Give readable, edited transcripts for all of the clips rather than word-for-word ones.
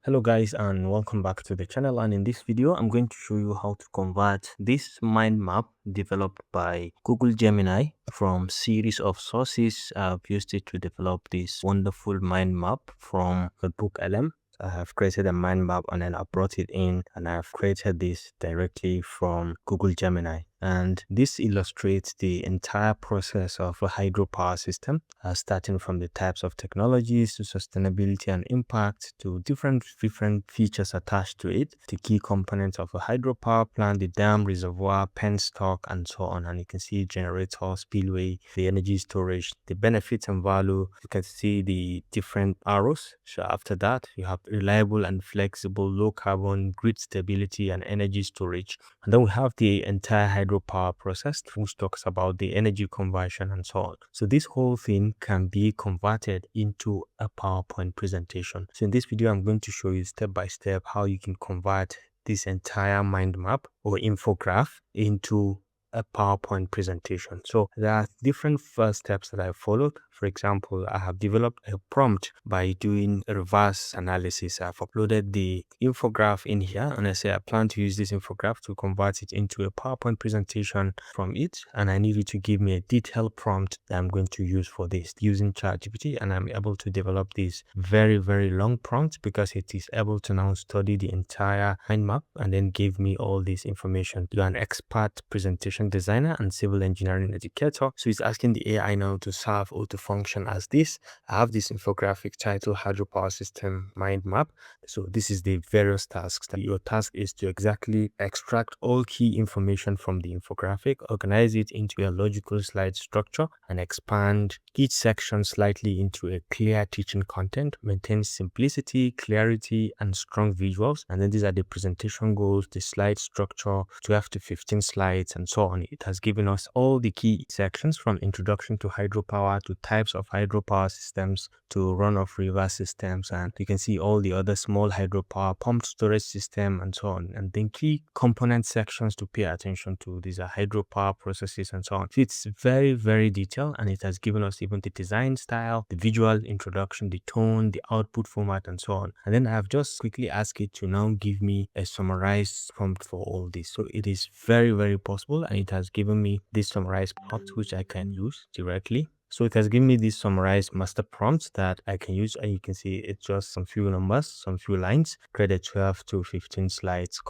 Hello guys, and welcome back to the channel. And in this video I'm going to show you how to convert this mind map developed by Google Gemini from series of sources. I've used it to develop this wonderful mind map from NotebookLM. I have created a mind map and then I brought it in and I've created this directly from Google Gemini. And this illustrates the entire process of a hydropower system, starting from the types of technologies to sustainability and impact to different features attached to it, the key components of a hydropower plant, the dam, reservoir, penstock, and so on. And you can see generator, spillway, the energy storage, the benefits and value. You can see the different arrows. So after that, you have reliable and flexible, low carbon, grid stability, and energy storage. And then we have the entire hydropower process, which talks about the energy conversion and so on. So this whole thing can be converted into a PowerPoint presentation. So in this video, I'm going to show you step by step how you can convert this entire mind map or infographic into a PowerPoint presentation. So there are different first steps that I followed. For example, I have developed a prompt by doing a reverse analysis. I've uploaded the infographic in here and I say I plan to use this infographic to convert it into a PowerPoint presentation from it, and I need you to give me a detailed prompt that I'm going to use for this using ChatGPT, and I'm able to develop this very long prompt because it is able to now study the entire mind map and then give me all this information. You're an expert presentation designer and civil engineering educator, so it's asking the AI now to serve or to function as this. I have this infographic titled Hydropower System Mind Map. So this is the various tasks. Your task is to exactly extract all key information from the infographic, organize it into a logical slide structure, and expand each section slightly into a clear teaching content, maintain simplicity, clarity, and strong visuals. And then these are the presentation goals, the slide structure, 12 to 15 slides, and so on. It has given us all the key sections from introduction to hydropower to types of hydropower systems to runoff river systems, and you can see all the other small hydropower pumped storage system and so on. And then key component sections to pay attention to. These are hydropower processes and so on. So it's very detailed, and it has given us even the design style, the visual introduction, the tone, the output format, and so on. And then I have just quickly asked it to now give me a summarized prompt for all this. So it is very possible, and it has given me this summarized prompt which I can use directly. So it has given me this summarized master prompt that I can use, and you can see it's just some few numbers, some few lines, create 12 to 15 slides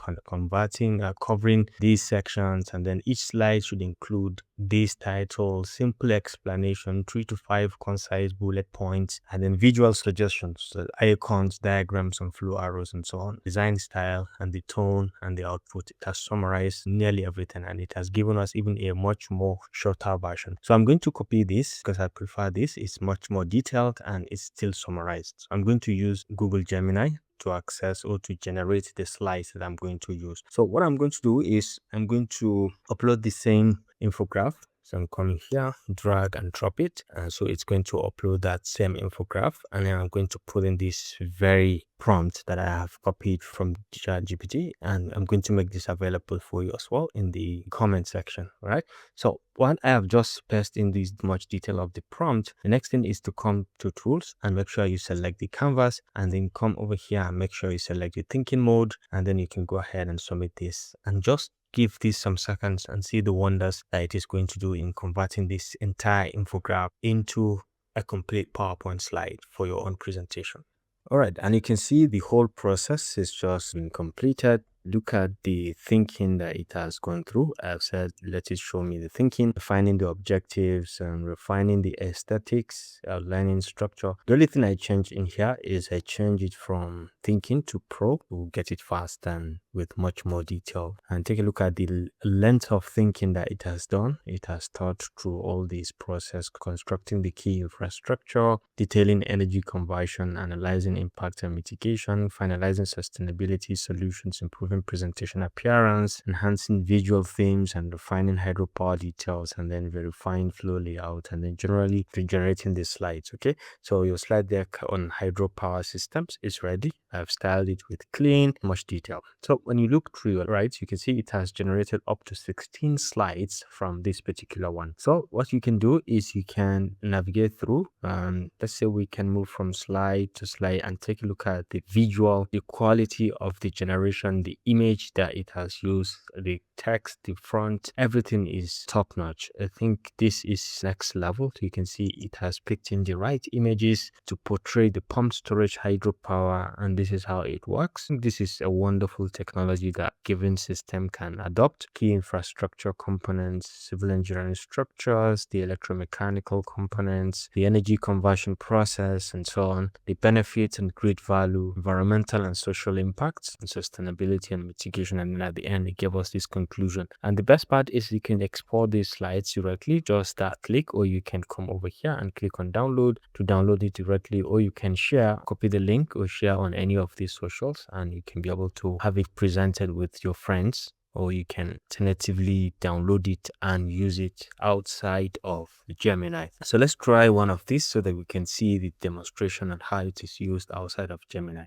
covering these sections, and then each slide should include this title, simple explanation, 3 to 5 concise bullet points, and then visual suggestions, so icons, diagrams, and flow arrows, and so on. Design style and the tone and the output. It has summarized nearly everything, and it has given us even a much more shorter version. So I'm going to copy this because I prefer this. It's much more detailed and it's still summarized. So I'm going to use Google Gemini to access or to generate the slides that I'm going to use. So what I'm going to do is I'm going to upload the same infographic. So I'm coming here, drag and drop it. And so it's going to upload that same infographic. And then I'm going to put in this very prompt that I have copied from ChatGPT. And I'm going to make this available for you as well in the comment section, right? So once I have just pasted in this much detail of the prompt, the next thing is to come to tools and make sure you select the canvas, and then come over here and make sure you select the thinking mode, and then you can go ahead and submit this and just give this some seconds and see the wonders that it is going to do in converting this entire infographic into a complete PowerPoint slide for your own presentation. All right, and you can see the whole process is just been completed. Look at the thinking that it has gone through. I've said, let it show me the thinking, defining the objectives and refining the aesthetics, outlining structure. The only thing I change in here is I change it from thinking to pro. We'll get it fast and with much more detail. And take a look at the length of thinking that it has done. It has thought through all this process, constructing the key infrastructure, detailing energy conversion, analyzing impact and mitigation, finalizing sustainability solutions, improving presentation appearance, enhancing visual themes, and refining hydropower details, and then verifying flow layout, and then generally generating the slides. Okay, so your slide deck on hydropower systems is ready. I've styled it with clean, much detail. So when you look through it, right, you can see it has generated up to 16 slides from this particular one. So what you can do is you can navigate through. Let's say we can move from slide to slide and take a look at the visual, the quality of the generation, the image that it has used, the text, the font, everything is top notch. I think this is next level. So you can see it has picked in the right images to portray the pumped storage hydropower, and this is how it works. This is a wonderful technology that given system can adopt. Key infrastructure components, civil engineering structures, the electromechanical components, the energy conversion process, and so on. The benefits and great value, environmental and social impacts, and sustainability and mitigation. And then at the end, it gave us this conclusion. And the best part is you can export these slides directly, just that click, or you can come over here and click on download to download it directly, or you can share, copy the link or share on any of these socials, and you can be able to have it presented with your friends, or you can alternatively download it and use it outside of Gemini. So let's try one of these so that we can see the demonstration and how it is used outside of Gemini.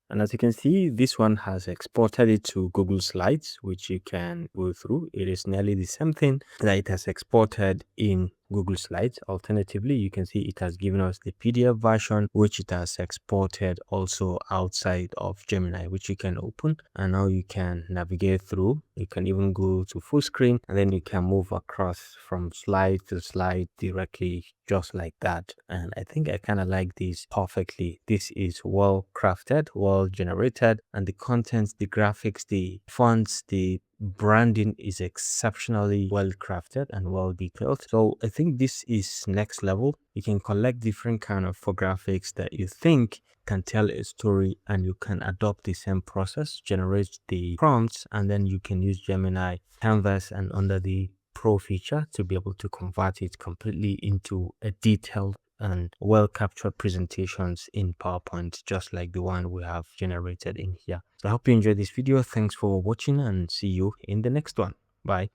And as you can see, this one has exported it to Google Slides, which you can go through. It is nearly the same thing that it has exported in Google Slides. Alternatively, you can see it has given us the PDF version, which it has exported also outside of Gemini, which you can open. And now you can navigate through. You can even go to full screen, and then you can move across from slide to slide directly, just like that. And I think I kind of like this perfectly. This is well crafted, well generated, and the contents, the graphics, the fonts, the branding is exceptionally well crafted and well detailed. So I think this is next level. You can collect different kind of graphics that you think can tell a story, and you can adopt the same process, generate the prompts, and then you can use Gemini, Canvas, and under the Pro feature to be able to convert it completely into a detailed and well captured presentations in PowerPoint, just like the one we have generated in here. So I hope you enjoyed this video. Thanks for watching, and see you in the next one. Bye.